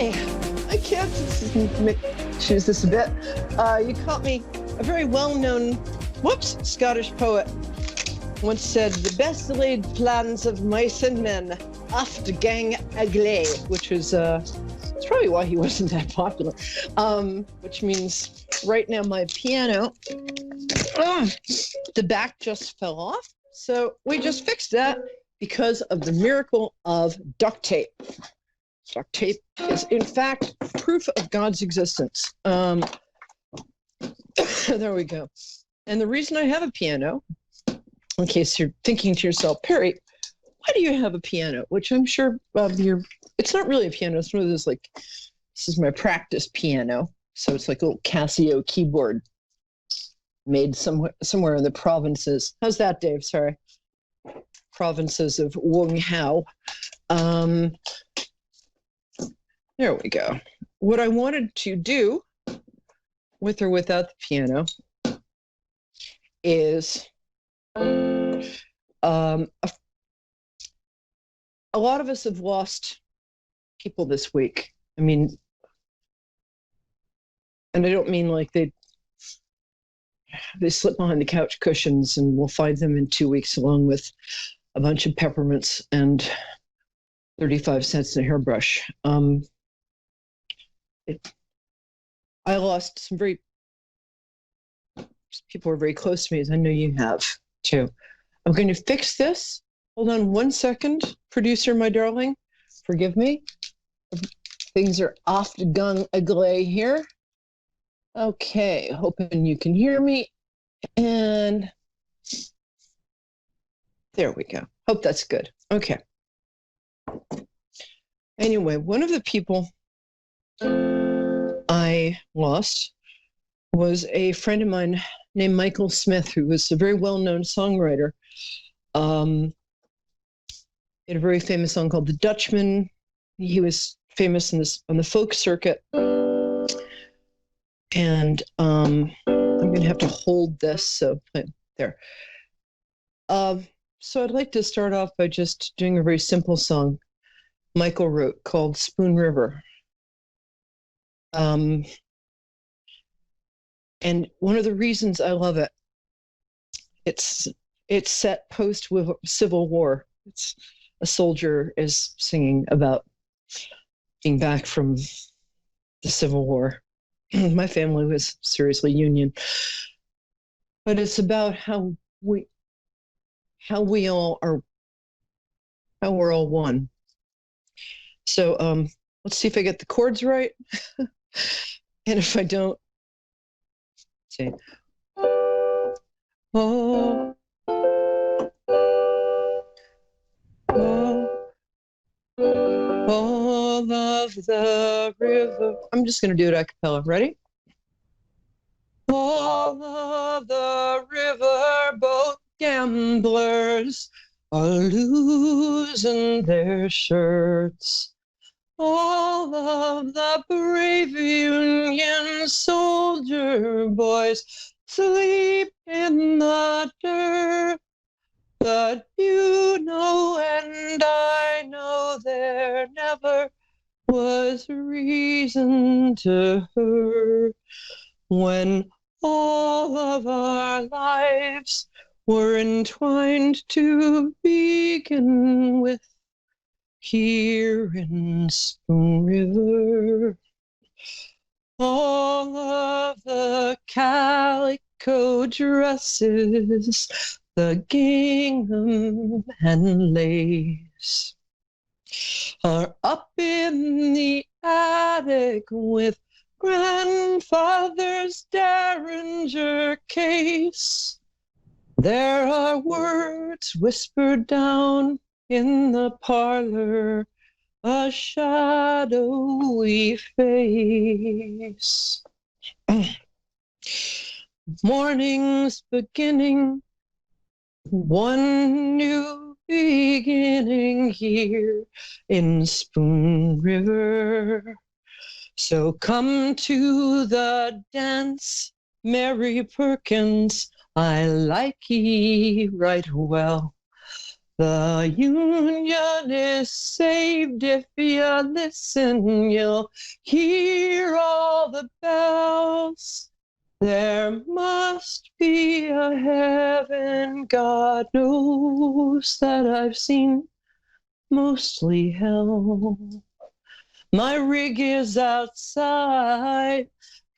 Hi, I can't choose this a bit. You caught me. A very well-known, Scottish poet once said, "The best laid plans of mice and men oft gang agley," which was that's probably why he wasn't that popular. Which means right now my piano, the back just fell off. So we just fixed that because of the miracle of duct tape. Duct tape is, in fact, proof of God's existence. There we go. And the reason I have a piano, in case you're thinking to yourself, Peri, why do you have a piano? Which I'm sure it's not really a piano. It's one of those, like, this is my practice piano. So it's like a little Casio keyboard made somewhere in the provinces. How's that, Dave? Sorry. Provinces of Wung Hao. There we go. What I wanted to do, with or without the piano, is a lot of us have lost people this week. I mean, and I don't mean like they slip behind the couch cushions and we'll find them in 2 weeks along with a bunch of peppermints and 35 cents in a hairbrush. I lost some people who are very close to me, as I know you have too. I'm going to fix this. Hold on 1 second. Producer, my darling, forgive me. Things are off the gun agley here. Okay, hoping you can hear me. And there we go. Hope that's good. Okay. Anyway, one of the people I lost was a friend of mine named Michael Smith, who was a very well-known songwriter. He had a very famous song called The Dutchman. He was famous on the folk circuit. And I'm going to have to hold this, so there. So I'd like to start off by just doing a very simple song Michael wrote called Spoon River. And one of the reasons I love it, it's set post-Civil War. It's a soldier is singing about being back from the Civil War. My family was seriously Union, but it's about how we're all one. So let's see if I get the chords right. And if I don't, see. Oh, oh, all of the river. I'm just going to do it a cappella. Ready? All of the riverboat gamblers are losing their shirts. All of the brave Union soldier boys sleep in the dirt. But you know and I know there never was reason to hurt when all of our lives were entwined to begin with. Here in Spoon River, all of the calico dresses, the gingham and lace, are up in the attic with grandfather's Derringer case. There are words whispered down in the parlor, a shadowy face. Morning's beginning, one new beginning here in Spoon River. So come to the dance, Mary Perkins, I like ye right well. The Union is saved. If you listen, you'll hear all the bells. There must be a heaven, God knows that I've seen mostly hell. My rig is outside,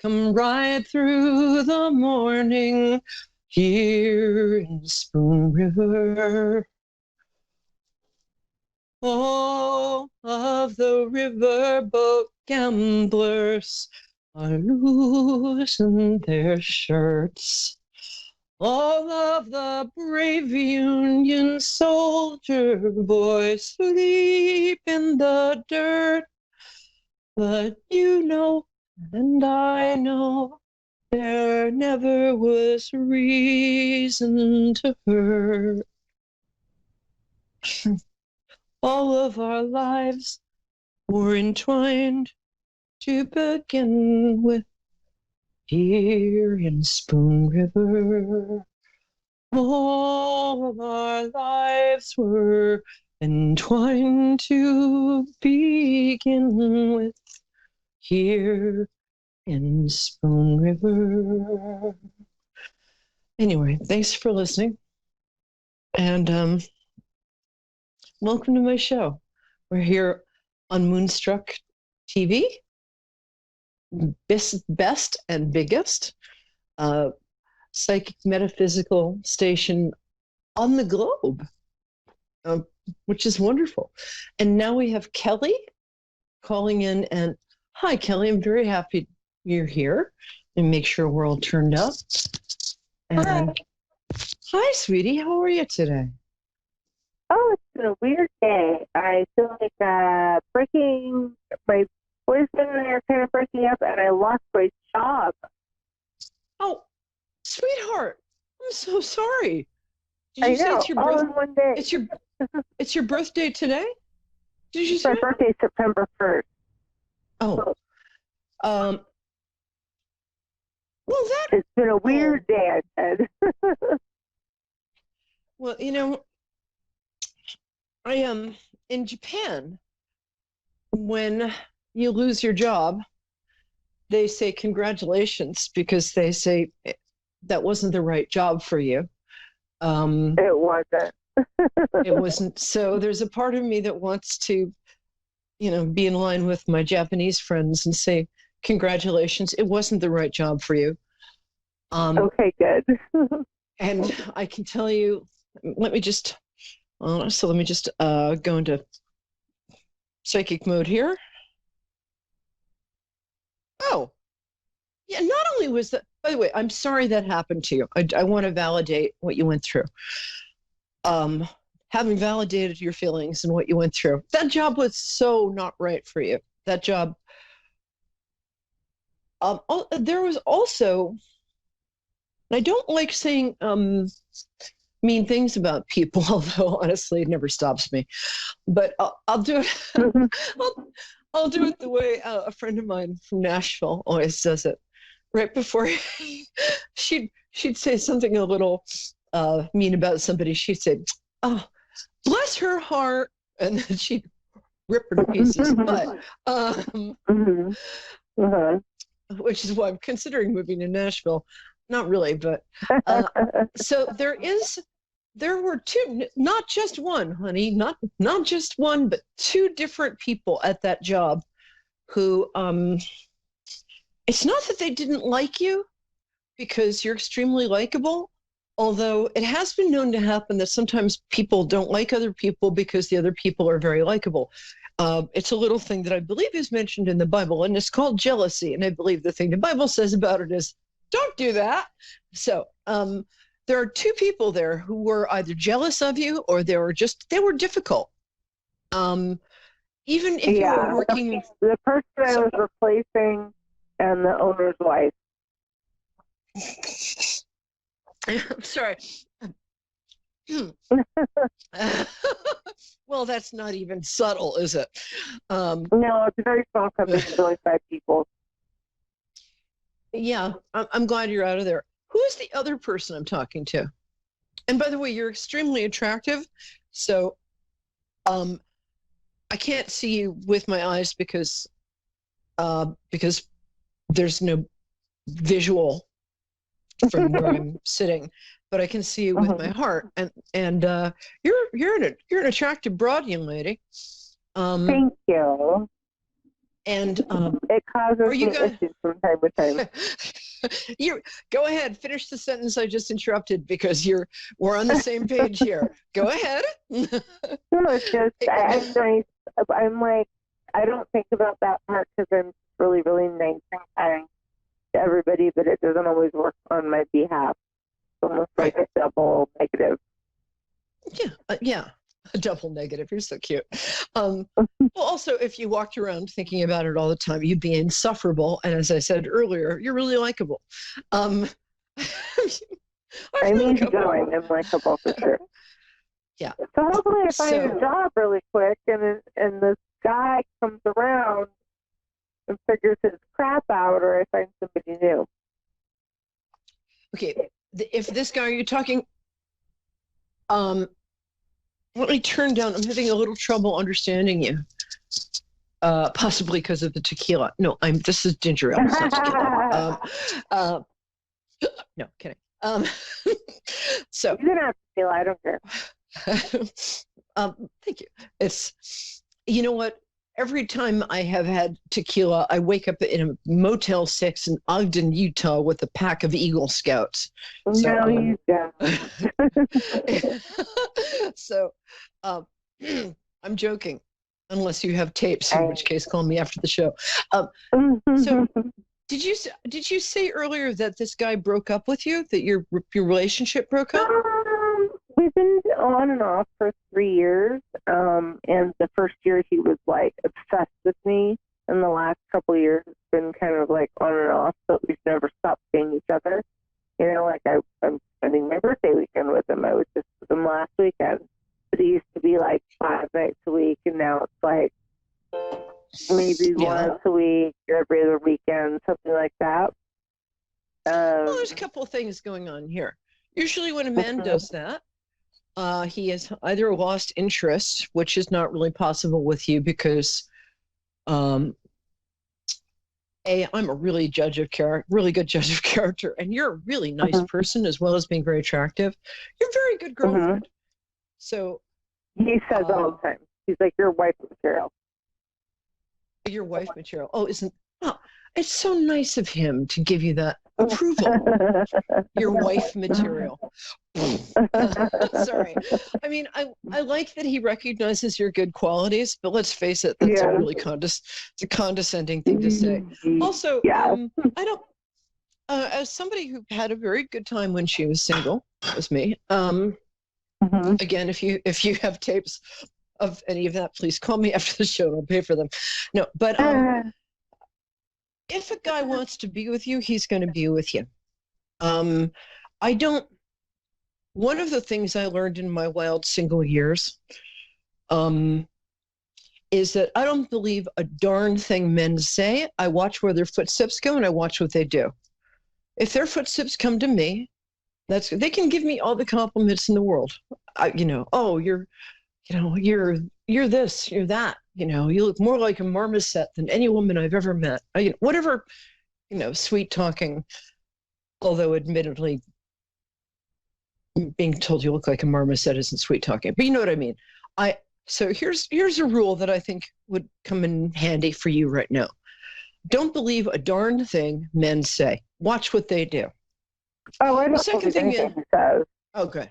come right through the morning here in Spoon River. All of the riverboat gamblers are losing their shirts. All of the brave Union soldier boys sleep in the dirt. But you know, and I know, there never was reason to hurt. All of our lives were entwined to begin with here in Spoon River. All of our lives were entwined to begin with here in Spoon River. Anyway, thanks for listening. And welcome to my show. We're here on Moonstruck TV, best and biggest psychic metaphysical station on the globe, which is wonderful. And now we have Kelly calling in. And hi, Kelly. I'm very happy you're here. And make sure we're all turned up. And hi, sweetie. How are you today? Oh, it's been a weird day. I feel like my boyfriend and I are kind of breaking up, and I lost my job. Oh, sweetheart, I'm so sorry. Did I you say know, it's your all in one day. It's your birthday today? Did you It's say? my birthday, September 1st. Oh, well, It's been a weird day, I said. Well, you know, I am in Japan. When you lose your job, they say congratulations, because they say that wasn't the right job for you. It wasn't. It wasn't. So there's a part of me that wants to, be in line with my Japanese friends and say, congratulations, it wasn't the right job for you. Okay, good. And I can tell you, let me just go into psychic mode here. Oh, yeah, not only was that, by the way, I'm sorry that happened to you. I want to validate what you went through. Having validated your feelings and what you went through, that job was so not right for you. That job. There was also, I don't like saying mean things about people, although honestly it never stops me. But I'll do it. I'll do it the way a friend of mine from Nashville always does it. Right before she'd say something a little mean about somebody, she'd say, "Oh, bless her heart," and then she'd rip her to pieces. But which is why I'm considering moving to Nashville. Not really, but so there were two, not just one, honey, not just one, but two different people at that job who, it's not that they didn't like you, because you're extremely likable, although it has been known to happen that sometimes people don't like other people because the other people are very likable. It's a little thing that I believe is mentioned in the Bible, and it's called jealousy. And I believe the thing the Bible says about it is, don't do that. So there are two people there who were either jealous of you, or they were difficult. Even if you were working. The person I was replacing and the owner's wife. I'm sorry. Well, that's not even subtle, is it? No, it's a very small company. It's only 5 people. Yeah, I'm glad you're out of there. Who is the other person I'm talking to? And by the way, you're extremely attractive. So I can't see you with my eyes because there's no visual from where I'm sitting, but I can see you with my heart. And you're an attractive broad young lady. Thank you. And it causes you me issues from time to time. You go ahead, finish the sentence I just interrupted because we're on the same page here. Go ahead. No, it's just I'm nice. I'm like, I don't think about that part because I'm really, really nice and kind to everybody, but it doesn't always work on my behalf. It's almost like a double negative. Yeah. A double negative. You're so cute. Well, also, if you walked around thinking about it all the time, you'd be insufferable. And as I said earlier, you're really likable. I'm easygoing and likable for sure. Yeah. So hopefully I find a job really quick, and this guy comes around and figures his crap out, or I find somebody new. Okay. If this guy, are you talking? Let me turn down. I'm having a little trouble understanding you. Possibly because of the tequila. No, this is ginger ale. It's not tequila. No, kidding. So you can have tequila. I don't care. Thank you. It's, you know what? Every time I have had tequila, I wake up in a Motel 6 in Ogden, Utah, with a pack of Eagle Scouts. No, you don't. So, I'm joking, unless you have tapes, in which case call me after the show. So, did you say earlier that this guy broke up with you? That your relationship broke up? We've been on and off for 3 years, and the first year he was like obsessed with me, and the last couple of years it's been kind of like on and off, but we've never stopped seeing each other. You know, like I'm spending my birthday weekend with him. I was just with him last weekend, but it used to be like 5 nights a week, and now it's like maybe once a week or every other weekend, something like that. Well, there's a couple of things going on here. Usually when a man does that, he has either lost interest, which is not really possible with you because, I'm a really good judge of character, and you're a really nice person as well as being very attractive. You're a very good girlfriend. So he says all the time, he's like, "Your wife material." Your wife material. Oh, it's so nice of him to give you that approval. Your wife material. Sorry. I mean, I like that he recognizes your good qualities, but let's face it, that's a really condescending thing to say. Also, I don't, as somebody who had a very good time when she was single, that was me. Again, if you have tapes of any of that, please call me after the show and I'll pay for them. No, but if a guy wants to be with you, he's going to be with you. One of the things I learned in my wild single years is that I don't believe a darn thing men say. I watch where their footsteps go and I watch what they do. If their footsteps come to me, they can give me all the compliments in the world. You're this, you're that. You look more like a marmoset than any woman I've ever met. Whatever, sweet talking, although admittedly being told you look like a marmoset isn't sweet talking, but you know what I mean. So here's a rule that I think would come in handy for you right now. Don't believe a darn thing men say. Watch what they do. Oh, I don't Second thing is, says. Okay.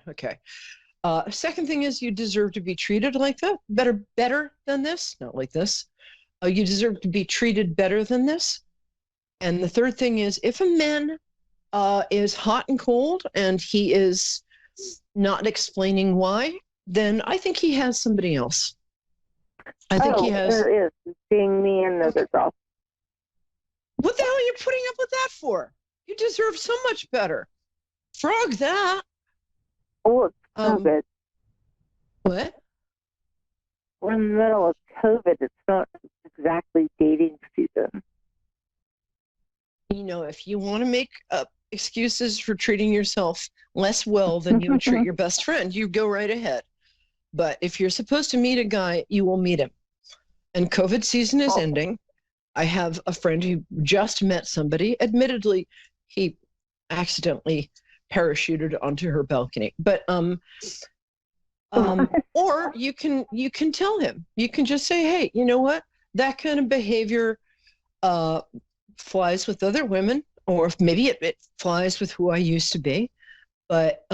Second thing is you deserve to be treated like that. Better than this, not like this. You deserve to be treated better than this. And the third thing is if a man is hot and cold and he is not explaining why, then I think he has somebody else. I think he has. There is. Seeing me and another girl. What the hell are you putting up with that for? You deserve so much better. Frog that. Oh, it's COVID. What? We're in the middle of COVID. It's not exactly dating season. If you want to make excuses for treating yourself less well than you would treat your best friend, you go right ahead. But if you're supposed to meet a guy, you will meet him. And COVID season is ending. I have a friend who just met somebody. Admittedly, he accidentally parachuted onto her balcony. But or you can tell him. You can just say, hey, you know what? That kind of behavior flies with other women, or maybe it flies with who I used to be, but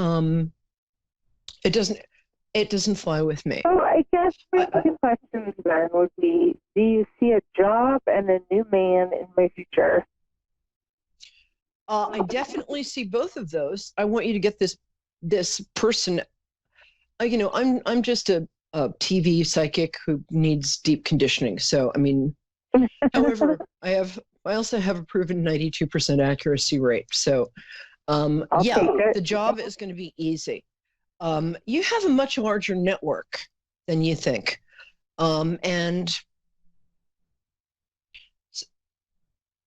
it doesn't fly with me. So I guess my two questions then would be, do you see a job and a new man in my future? I definitely see both of those. I want you to get this person. I'm just a TV psychic who needs deep conditioning. So I mean, however, I also have a proven 92% accuracy rate. So the job is going to be easy. You have a much larger network than you think. And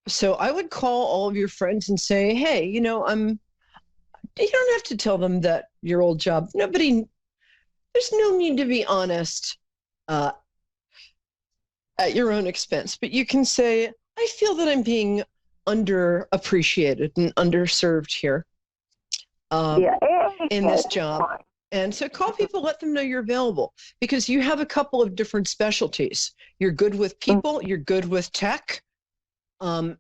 so I would call all of your friends and say, hey, you don't have to tell them that your old job, there's no need to be honest at your own expense, but you can say, I feel that I'm being underappreciated and underserved here in this job. And so call people, let them know you're available, because you have a couple of different specialties. You're good with people, you're good with tech, and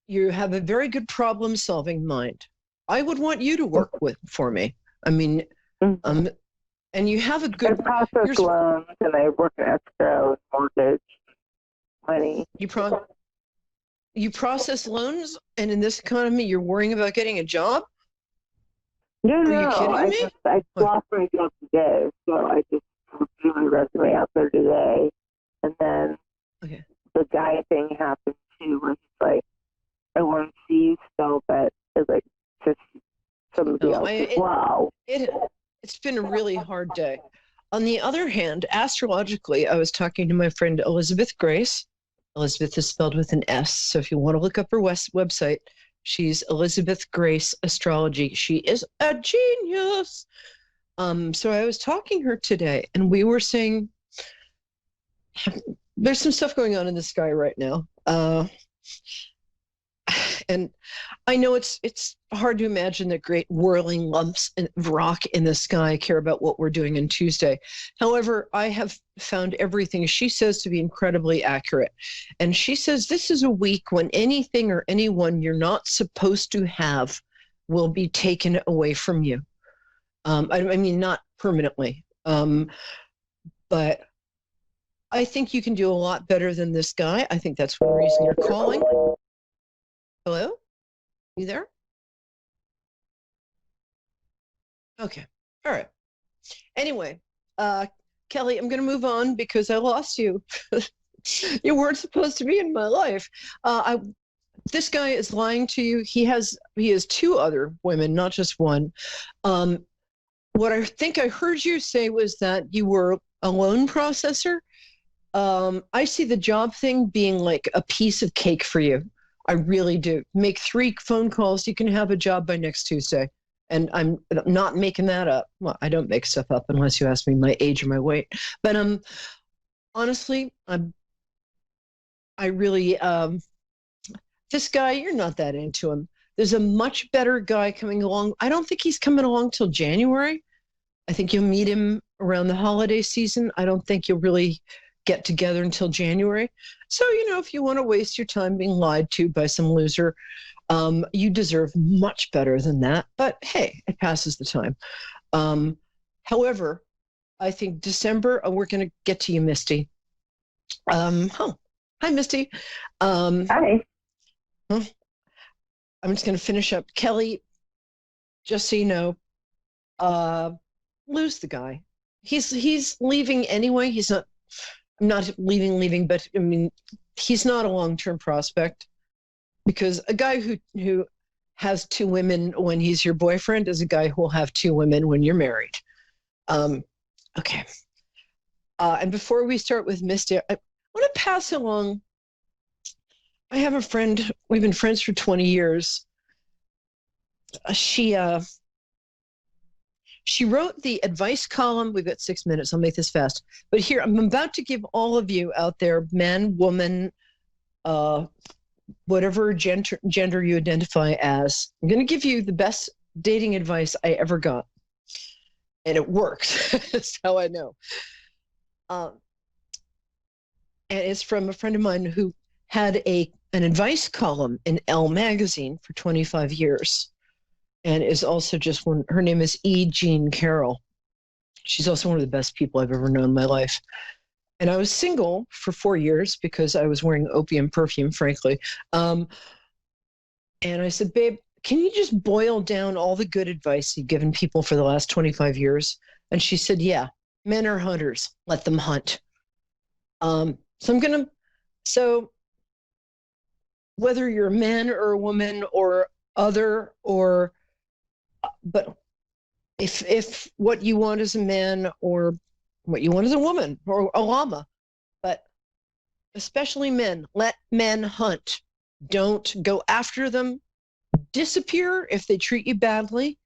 you have a very good problem-solving mind. I would want you to work for me. I mean, and you have a good... I process loans, and I work in escrow, mortgage, money. You process loans, and in this economy, you're worrying about getting a job? No, Are you kidding me? I lost my job today, so I just threw my resume out there today. And then the guy thing happened too, where he's like, I want to see you so bad. It's like, just somebody else. Wow. It's been a really hard day. On the other hand, astrologically, I was talking to my friend Elizabeth Grace. Elizabeth is spelled with an S. So if you want to look up her website, she's Elizabeth Grace Astrology. She is a genius. So I was talking to her today, and we were saying there's some stuff going on in the sky right now. And I know it's hard to imagine that great whirling lumps of rock in the sky care about what we're doing on Tuesday. However, I have found everything she says to be incredibly accurate. And she says this is a week when anything or anyone you're not supposed to have will be taken away from you. I mean, not permanently. But I think you can do a lot better than this guy. I think that's one reason you're calling. Hello? You there? Okay. All right. Anyway, Kelly, I'm going to move on because I lost you. You weren't supposed to be in my life. This guy is lying to you. He has two other women, not just one. What I think I heard you say was that you were a loan processor. I see the job thing being like a piece of cake for you. I really do. Make 3 phone calls. You can have a job by next Tuesday. And I'm not making that up. Well, I don't make stuff up unless you ask me my age or my weight. But honestly, I really, this guy, you're not that into him. There's a much better guy coming along. I don't think he's coming along till January. I think you'll meet him around the holiday season. I don't think you'll really get together until January. So, if you want to waste your time being lied to by some loser, you deserve much better than that. But hey, it passes the time. However, I think December, we're going to get to you, Misty. Hi, Misty. Hi. I'm just going to finish up. Kelly, just so you know, lose the guy. He's leaving anyway. He's not leaving, but I mean, he's not a long-term prospect, because a guy who has 2 women when he's your boyfriend is a guy who will have 2 women when you're married. Okay. And before we start with Misty, I want to pass along. I have a friend. We've been friends for 20 years. She She wrote the advice column. We've got 6 minutes. I'll make this fast. But here, I'm about to give all of you out there, man, woman, whatever gender you identify as, I'm going to give you the best dating advice I ever got. And it works. That's how I know. And it's from a friend of mine who had an advice column in Elle magazine for 25 years. And is also just one. Her name is E. Jean Carroll. She's also one of the best people I've ever known in my life. And I was single for 4 years because I was wearing opium perfume, frankly. And I said, babe, can you just boil down all the good advice you've given people for the last 25 years? And she said, yeah, men are hunters. Let them hunt. So whether you're a man or a woman or other, but if what you want is a man or what you want is a woman or a llama, but especially men, let men hunt. Don't go after them. Disappear if they treat you badly.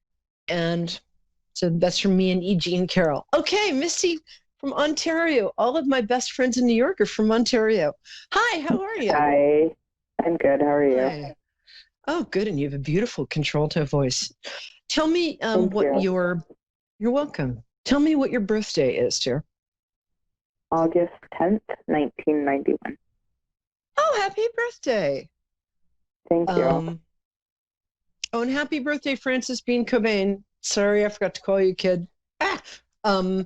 And so that's from me and E. Jean Carroll. Okay, Misty from Ontario. All of my best friends in New York are from Ontario. Hi, how are you? Hi, I'm good. How are you? Hi. Oh, good. And you have a beautiful contralto voice. Tell me you're welcome. Tell me what your birthday is, dear. August 10th, 1991. Oh, happy birthday. Thank you. Oh, and happy birthday, Francis Bean Cobain. Sorry, I forgot to call you, kid. So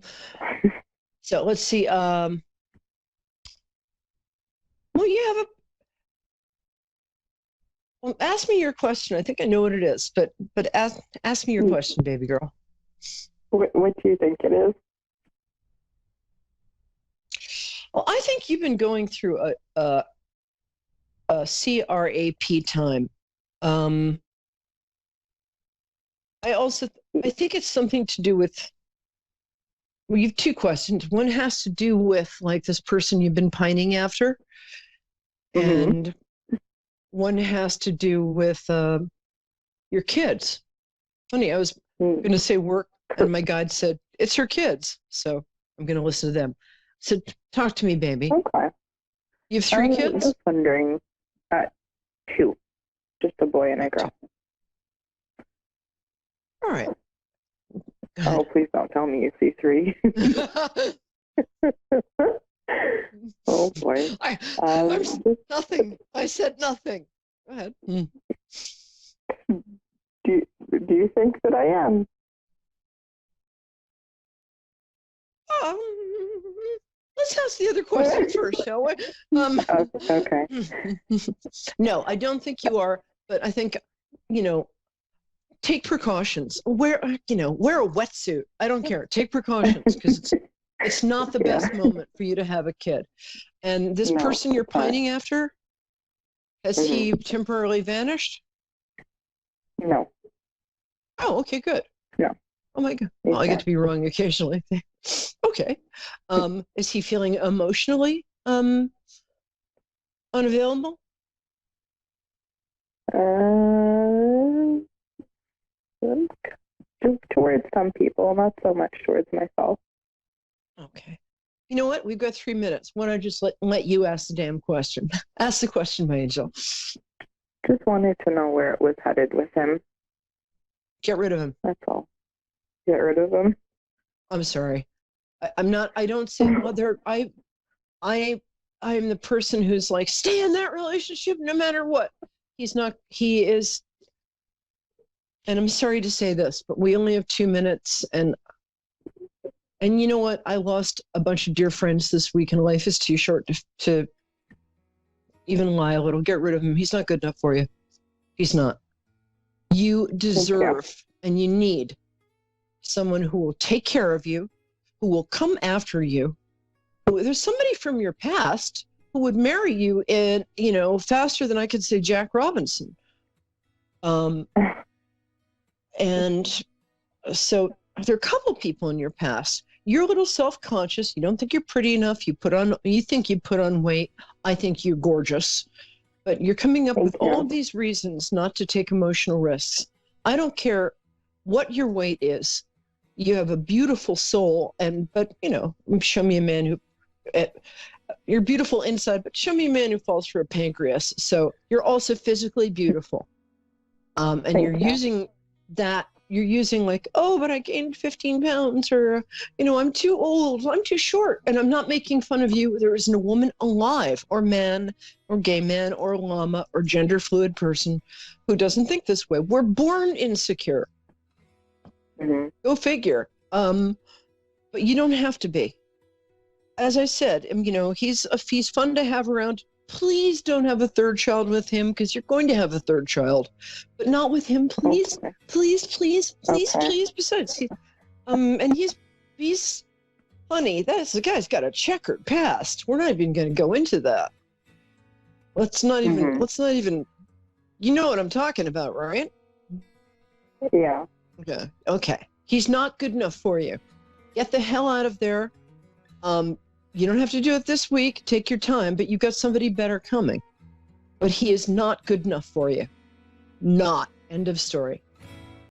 let's see. Well, you have ask me your question. I think I know what it is, but ask me your question, baby girl. What do you think it is? Well, I think you've been going through a CRAP time. I think it's something to do with, well, you have two questions. One has to do with like this person you've been pining after. Mm-hmm. And one has to do with your kids. Funny, I was going to say work, and my guide said, it's her kids. So I'm going to listen to them. So talk to me, baby. Okay. You have 3 kids? I'm just wondering, 2. Just a boy and a girl. All right. Oh, please don't tell me you see 3. Oh, boy. Nothing. I said nothing. Go ahead. Do you think that I am? Let's ask the other question first, shall we? Okay. No, I don't think you are, but I think, take precautions. Wear a wetsuit. I don't care. Take precautions because it's not the best moment for you to have a kid. And this person you're pining after, has he temporarily vanished? No. Oh, okay, good. Yeah. Oh my God. Well, I get to be wrong occasionally. Okay. Is he feeling emotionally unavailable? Towards some people, not so much towards myself. Okay. You know what? We've got 3 minutes. Why don't I just let you ask the damn question? Ask the question, my angel. Just wanted to know where it was headed with him. Get rid of him. That's all. Get rid of him. I'm sorry. I don't say mother. I'm the person who's like, stay in that relationship no matter what. He is, and I'm sorry to say this, but we only have 2 minutes, and you know what? I lost a bunch of dear friends this week, and life is too short to even lie a little. Get rid of him. He's not good enough for you. He's not. You deserve and you need someone who will take care of you, who will come after you. There's somebody from your past who would marry you in, faster than I could say Jack Robinson. And so there are a couple people in your past. You're a little self-conscious. You don't think you're pretty enough. You think you put on weight. I think you're gorgeous. But you're coming up with all of these reasons not to take emotional risks. I don't care what your weight is. You have a beautiful soul, but show me a man who, you're beautiful inside, but show me a man who falls for a pancreas. So you're also physically beautiful. And you're using that, you're using like, oh, but I gained 15 pounds, or, I'm too old, I'm too short. And I'm not making fun of you. There isn't a woman alive, or man, or gay man, or llama, or gender fluid person who doesn't think this way. We're born insecure. Mm-hmm. Go figure. But you don't have to be. As I said, he's fun to have around. Please don't have a third child with him, because you're going to have a third child, but not with him. Please, Okay. please. Okay. Besides, and he's funny. The guy's got a checkered past. We're not even going to go into that. Let's not even. You know what I'm talking about, right? Yeah. Okay. He's not good enough for you. Get the hell out of there. You don't have to do it this week. Take your time, but you've got somebody better coming. But he is not good enough for you. Not. End of story.